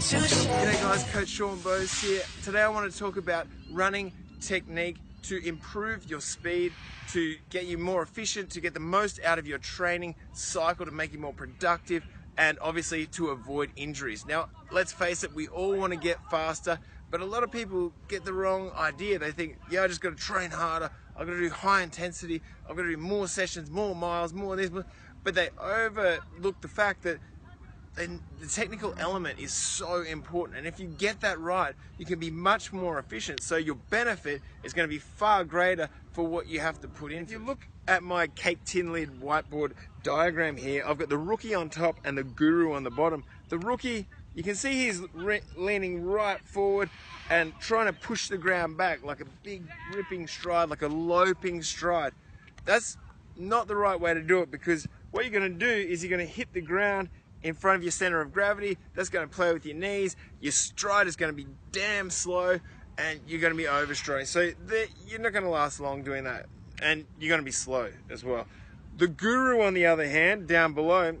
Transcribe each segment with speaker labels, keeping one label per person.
Speaker 1: G'day guys, Coach Sean Bose here. Today I want to talk about running technique to improve your speed, to get you more efficient, to get the most out of your training cycle, to make you more productive, and obviously to avoid injuries. Now, let's face it, we all want to get faster, but a lot of people get the wrong idea. They think, yeah, I just got to train harder, I've got to do high intensity, I've got to do more sessions, more miles, more this, but they overlook the fact that the technical element is so important, and if you get that right, you can be much more efficient, so your benefit is going to be far greater for what you have to put in. If you look at my cake tin lid whiteboard diagram here, I've got the rookie on top and the guru on the bottom. The rookie, you can see he's leaning right forward and trying to push the ground back like a big ripping stride, like a loping stride. That's not the right way to do it, because what you're going to do is you're going to hit the ground in front of your center of gravity. That's going to play with your knees. Your stride is going to be damn slow, and you're going to be overstrode. So you're not going to last long doing that, and you're going to be slow as well. The guru, on the other hand, down below,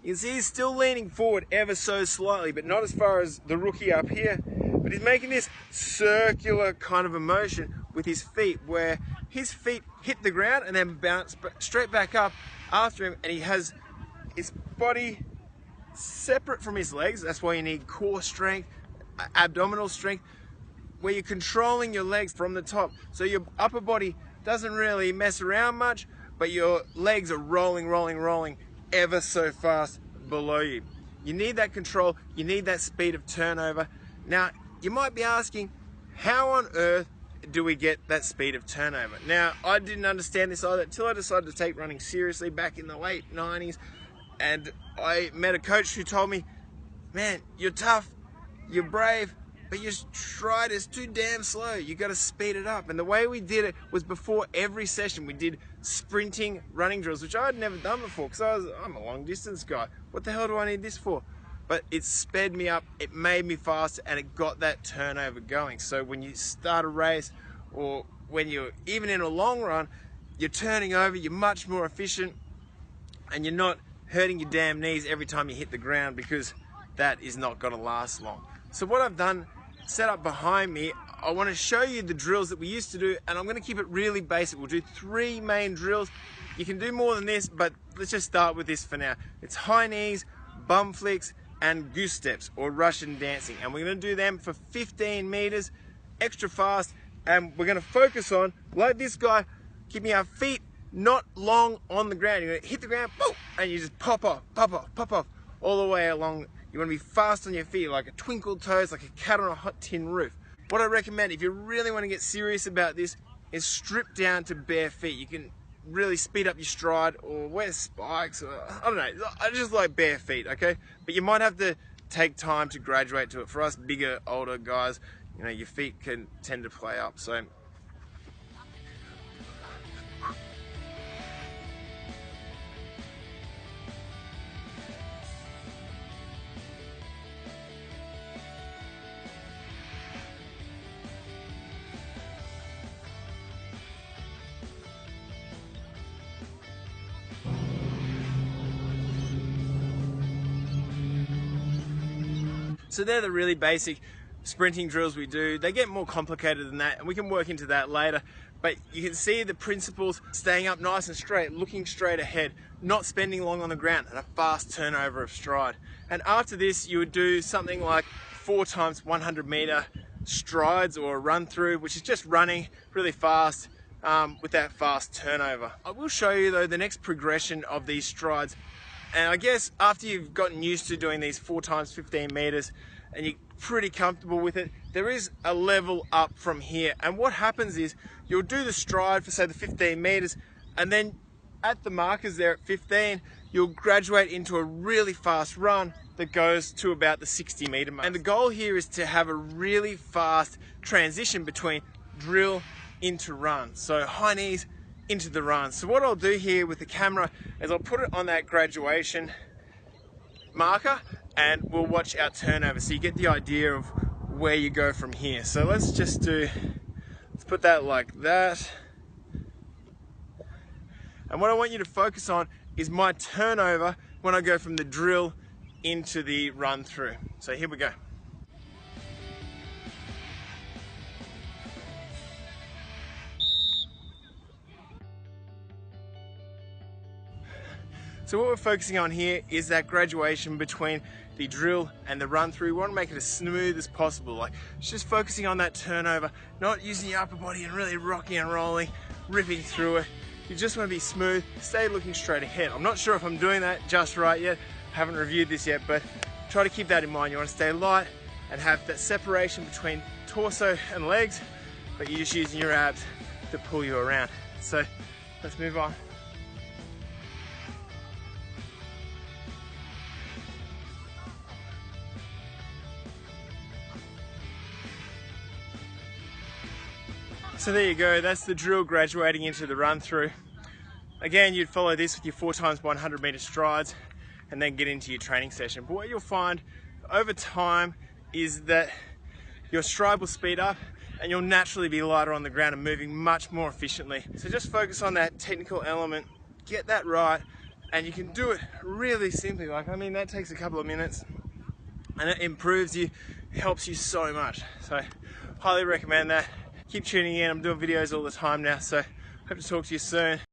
Speaker 1: you can see he's still leaning forward ever so slightly, but not as far as the rookie up here. But he's making this circular kind of a motion with his feet, where his feet hit the ground and then bounce straight back up after him, and he has his body separate from his legs. That's why you need core strength, abdominal strength, where you're controlling your legs from the top. So your upper body doesn't really mess around much, but your legs are rolling ever so fast below you. You need that control, you need that speed of turnover. Now, you might be asking, how on earth do we get that speed of turnover? Now, I didn't understand this either until I decided to take running seriously back in the late 90s. And I met a coach who told me, man, you're tough, you're brave, but your stride is too damn slow. You got to speed it up. And the way we did it was, before every session, we did sprinting running drills, which I had never done before, because I'm a long distance guy. What the hell do I need this for? But it sped me up, it made me faster, and it got that turnover going. So when you start a race, or when you're even in a long run, you're turning over, you're much more efficient, and you're not hurting your damn knees every time you hit the ground, because that is not going to last long. So what I've done, set up behind me, I want to show you the drills that we used to do, and I'm going to keep it really basic. We'll do 3 main drills. You can do more than this, but let's just start with this for now. It's high knees, bum flicks, and goose steps, or Russian dancing. And we're going to do them for 15 meters, extra fast, and we're going to focus on, like this guy, keeping our feet not long on the ground. You're going to hit the ground, boom, and you just pop off, all the way along. You want to be fast on your feet, like a twinkle toes, like a cat on a hot tin roof. What I recommend, if you really want to get serious about this, is strip down to bare feet. You can really speed up your stride, or wear spikes, or I don't know. I just like bare feet, okay? But you might have to take time to graduate to it. For us bigger, older guys, you know, your feet can tend to play up. So they're the really basic sprinting drills we do. They get more complicated than that, and we can work into that later. But you can see the principles: staying up nice and straight, looking straight ahead, not spending long on the ground, and a fast turnover of stride. And after this, you would do something like 4 times 100 meter strides, or a run through, which is just running really fast with that fast turnover. I will show you though the next progression of these strides. And I guess after you've gotten used to doing these 4 times 15 meters and you're pretty comfortable with it, there is a level up from here. And what happens is, you'll do the stride for, say, the 15 meters, and then at the markers there at 15, you'll graduate into a really fast run that goes to about the 60 meter mark. And the goal here is to have a really fast transition between drill into run. So high knees into the run. So what I'll do here with the camera is I'll put it on that graduation marker, and we'll watch our turnover, so you get the idea of where you go from here. So let's put that like that. And what I want you to focus on is my turnover when I go from the drill into the run through. So here we go. So what we're focusing on here is that graduation between the drill and the run through. We want to make it as smooth as possible. Like just focusing on that turnover, not using your upper body and really rocking and rolling, ripping through it. You just want to be smooth, stay looking straight ahead. I'm not sure if I'm doing that just right yet. I haven't reviewed this yet, but try to keep that in mind. You want to stay light and have that separation between torso and legs, but you're just using your abs to pull you around. So let's move on. So there you go, that's the drill graduating into the run through. Again, you'd follow this with your 4 times 100 meter strides and then get into your training session. But what you'll find over time is that your stride will speed up and you'll naturally be lighter on the ground and moving much more efficiently. So just focus on that technical element, get that right, and you can do it really simply. Like, I mean, that takes a couple of minutes and it improves you, helps you so much. So highly recommend that. Keep tuning in, I'm doing videos all the time now, so hope to talk to you soon.